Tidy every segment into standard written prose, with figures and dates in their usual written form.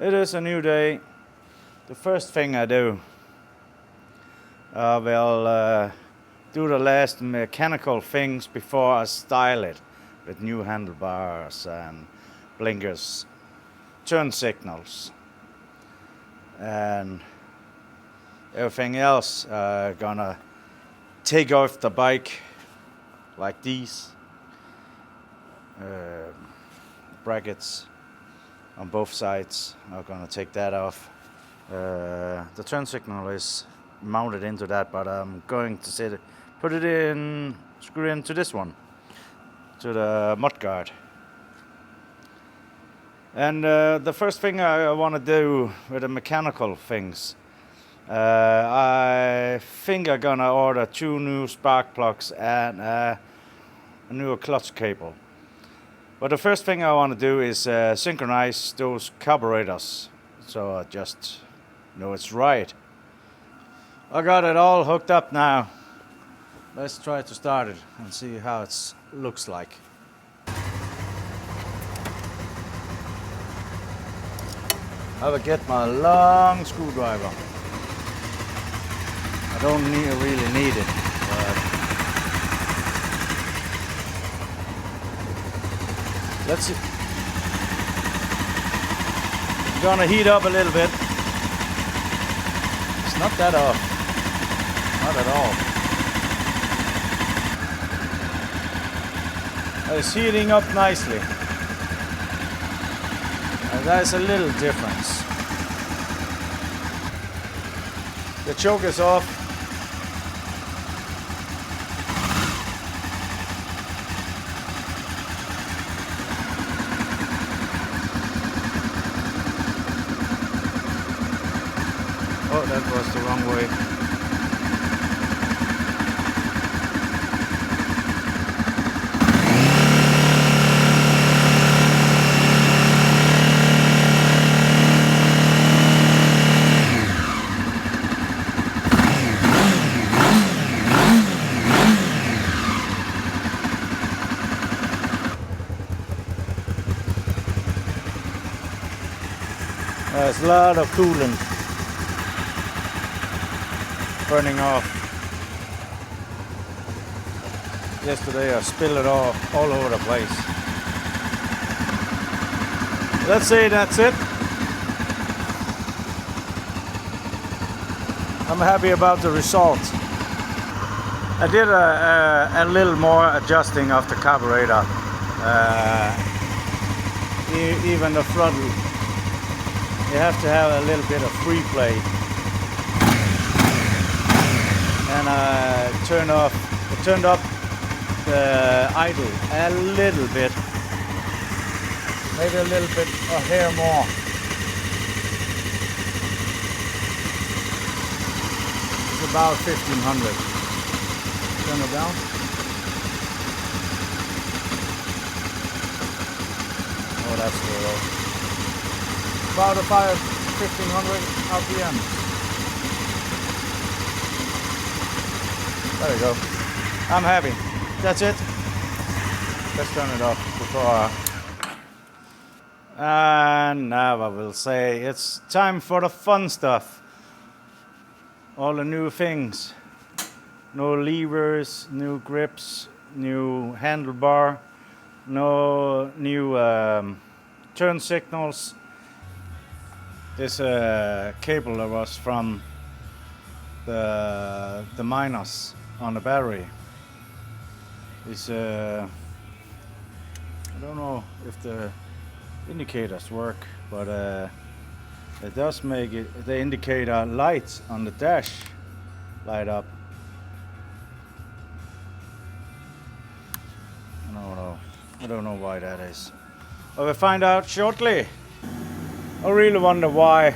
It is a new day. The first thing I do, I will do the last mechanical things before I style it with new handlebars and blinkers, turn signals, and everything else. Gonna take off the bike like these brackets on both sides. I'm gonna take that off. The turn signal is mounted into that, but I'm going to screw it into this one, to the mud guard. And the first thing I want to do with the mechanical things, I think I'm gonna order 2 new spark plugs and a new clutch cable. But the first thing I want to do is synchronize those carburetors, so I just know it's right. I got it all hooked up now. Let's try to start it and see how it looks like. I will get my long screwdriver. I don't really need it, but let's see. I'm gonna heat up a little bit. It's not that off. Not at all. It's heating up nicely. And there's a little difference. The choke is off. Oh, that was the wrong way. There's a lot of coolant burning off. Yesterday I spilled it all over the place. Let's say that's it. I'm happy about the result. I did a little more adjusting of the carburetor. Even the throttle. You have to have a little bit of free play. And I turned up the idle a little bit. Maybe a little bit a hair more. It's about 1500. Turn it down. Oh, that's too low. About 1500 RPM. There you go. I'm happy. That's it. Let's turn it off before. And now I will say it's time for the fun stuff. All the new things. No levers, new grips, new handlebar, no new turn signals. This cable that was from the minus on the battery is I don't know if the indicators work, but it does make the indicator lights on the dash light up. I don't know why that is. But we'll find out shortly. I really wonder why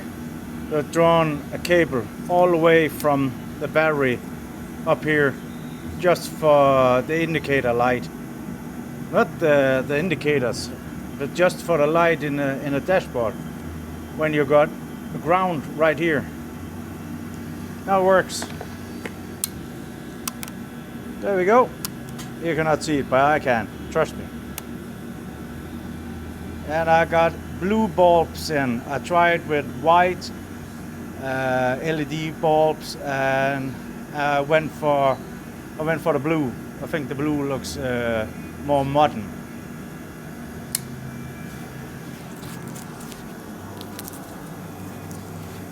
they've drawn a cable all the way from the battery up here just for the indicator light. Not the indicators, but just for the light in the dashboard when you got the ground right here. Now it works. There we go. You cannot see it, but I can. Trust me. And I got blue bulbs in. I tried with white LED bulbs, and I went for the blue. I think the blue looks more modern.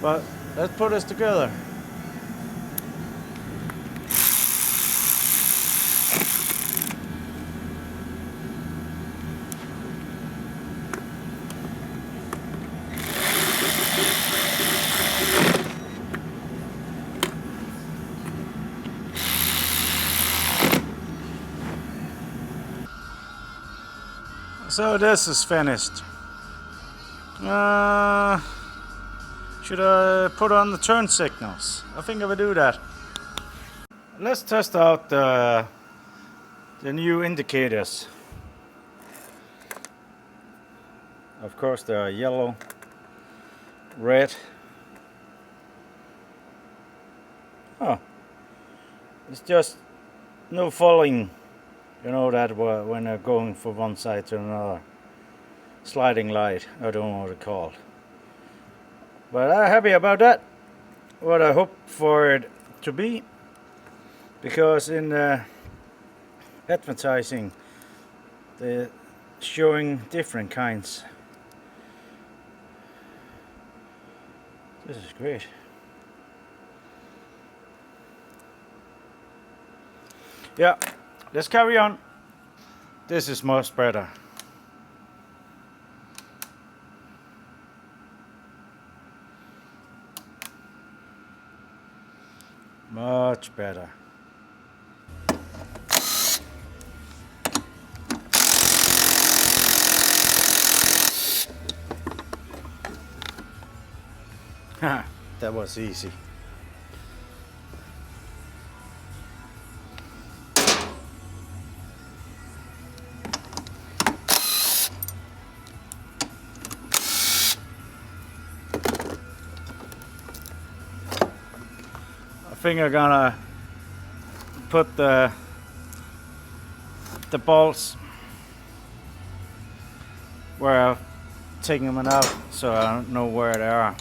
But let's put this together. So this is finished. Should I put on the turn signals? I think I will do that. Let's test out the new indicators. Of course, they are yellow, red. Oh, it's just no following. You know that when they're going from one side to another. Sliding light, I don't know what it's called. But I'm happy about that. What I hope for it to be. Because in the advertising, they're showing different kinds. This is great. Yeah, let's carry on. This is much better. Much better. That was easy. I think I'm gonna put the bolts where I've taken them out, so I don't know where they are.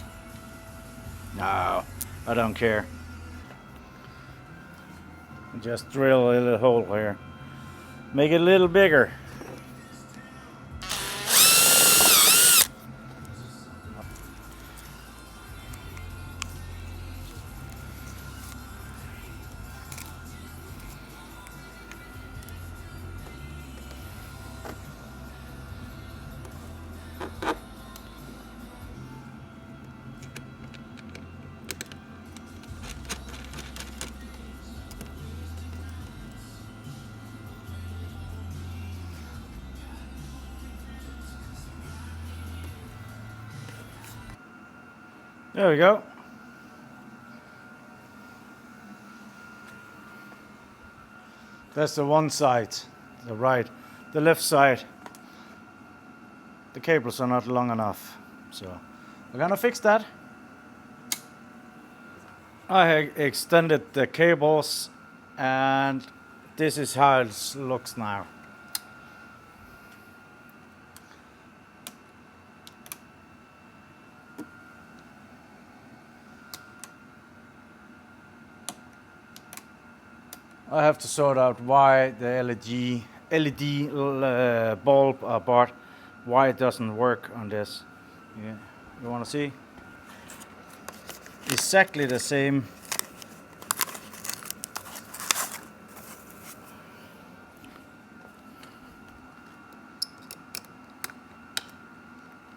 No, I don't care. Just drill a little hole here. Make it a little bigger. There we go. That's the one side, the right. The left side, the cables are not long enough, so we're gonna fix that. I extended the cables, and this is how it looks now. I have to sort out why the LED bulb are bought, why it doesn't work on this. Yeah, you want to see? Exactly the same.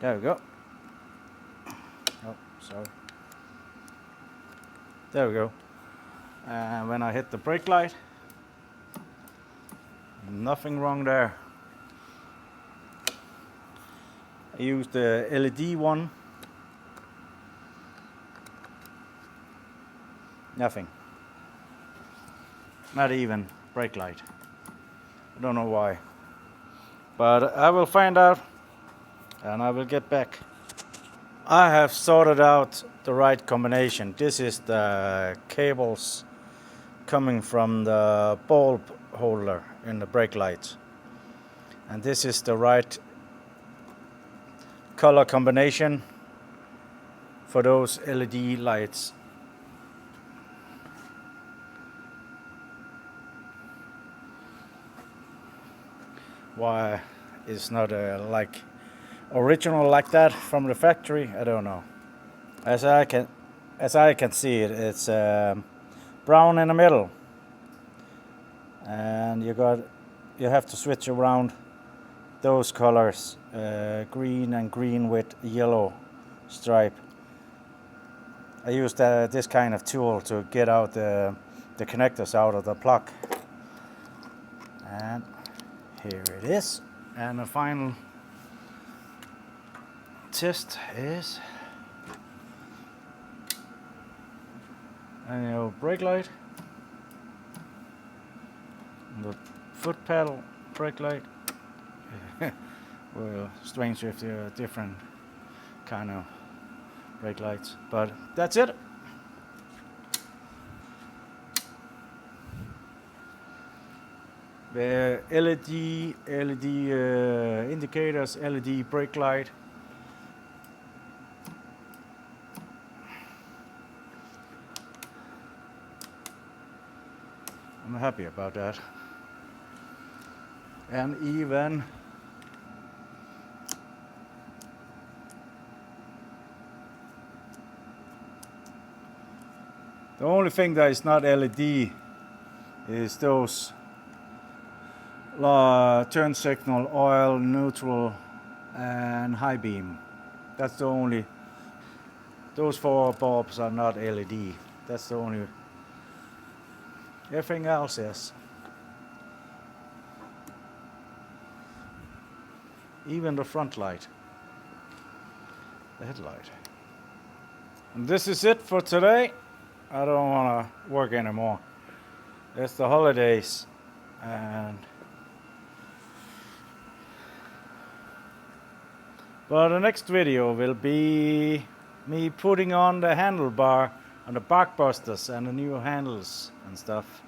There we go. Oh, sorry. There we go. And when I hit the brake light, nothing wrong there. I used the LED one. Nothing. Not even brake light. I don't know why. But I will find out and I will get back. I have sorted out the right combination. This is the cables coming from the bulb holder in the brake light. And this is the right color combination for those LED lights. Why it's not like original like that from the factory, I don't know. As I can see it, it's brown in the middle, and you have to switch around those colors, green and green with yellow stripe. I used this kind of tool to get out the connectors out of the plug, and here it is. And the final test is a brake light, the foot pedal brake light. Well, strange if they're different kind of brake lights, but that's it. The LED indicators, LED brake light. I'm happy about that. And even the only thing that is not LED is those turn signal, oil, neutral, and high beam. That's the only. Those 4 bulbs are not LED. That's the only. Everything else is. Even the front light, the headlight. And this is it for today. I don't want to work anymore. It's the holidays, but the next video will be me putting on the handlebar on the Barkbusters and the new handles and stuff.